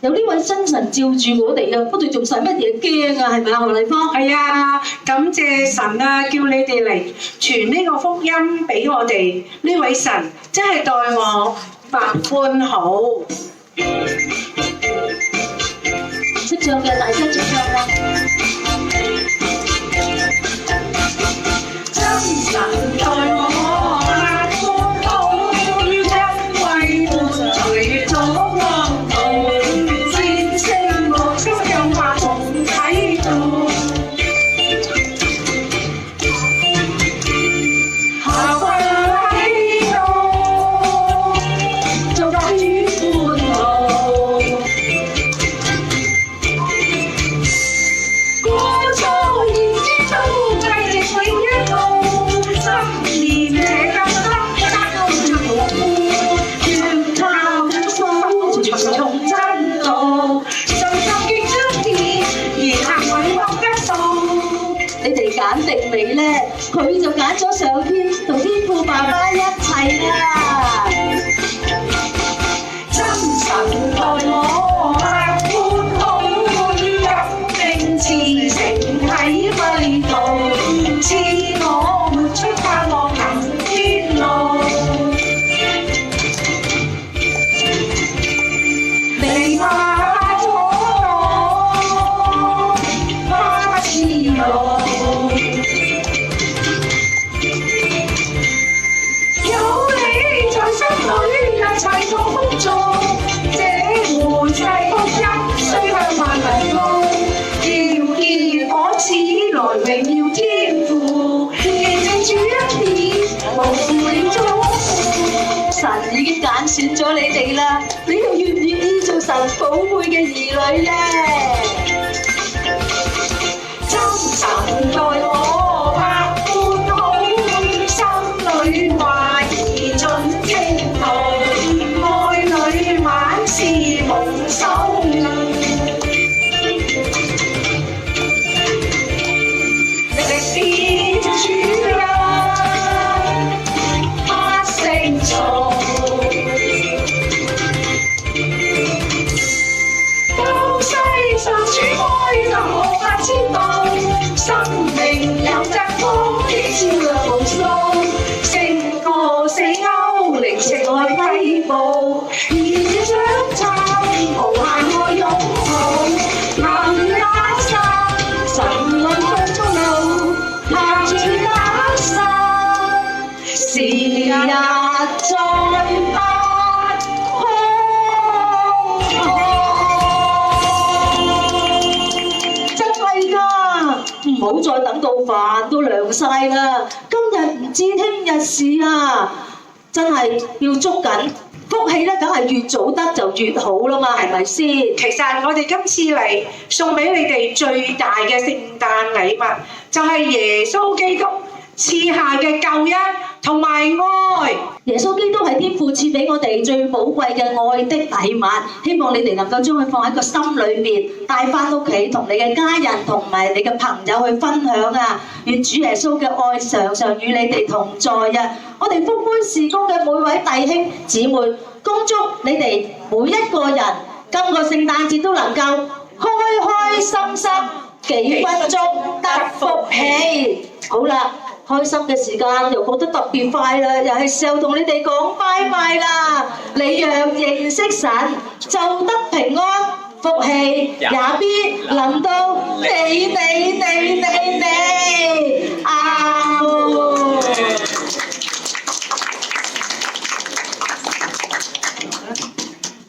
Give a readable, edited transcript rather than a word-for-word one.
有呢位真神照住我哋啊，我哋仲使乜嘢驚啊？係咪啊，何麗芳？係啊，感謝神啊，叫你哋嚟傳呢個福音俾我哋。呢位神真係待我百般好。識唱嘅大聲唱啦！真神待我百般好，因為伴隨咗安度，戰勝我所有發夢喺度。下跪喺度，做主伴路。過錯已知道，繼續永一路，心念這更深，得到無辜，願靠手隨從真道，信心經彰顯，而行為獲得到。你哋揀定未咧？佢就揀咗上天同天父爸爸一齊啦！真神待我百般好，生命熾盛喺味道，賜我活出盼望行天路。你話咗我花似路，有你在心裏，一切都豐足。這回世福音雖向萬民告，要見我此來榮耀天父，見證主恩典，無負了祝福。神已經揀選咗你哋啦，你哋願唔願意做神寶貝嘅兒女咧？真神待我百般好，心裏懷疑盡傾吐，愛裏萬事蒙守護。歷史主啊，不勝從，東西上主愛任何不知道，生命有疾風，照亮無數，勝過死歐靈食愛批報，而這相襯無限愛擁抱，能打散神論風中路，靠住打散，時日再不空真係㗎，唔好再等到飯都涼晒啦！今日唔知聽日事啊，真係要捉緊福氣咧，梗係越早得就越好啦嘛，係咪先？其實我哋今次嚟送俾你哋最大嘅聖誕禮物，就係耶穌基督賜下嘅救恩同埋愛。耶穌基督係天父賜俾我哋最寶貴嘅愛的禮物，希望你哋能夠將佢放喺個心裏面，帶翻屋企同你嘅家人同埋你嘅朋友去分享啊！願主耶穌嘅愛常常與你哋同在啊！我哋福杯事工嘅每位弟兄姊妹，恭祝你哋每一個人今個聖誕節都能夠開開心心，幾分鐘得福氣。好啦。開心嘅時間又過得特別快啦，又係時候同你哋講拜拜啦！你若認識神，就得平安，福氣也必臨到你哋。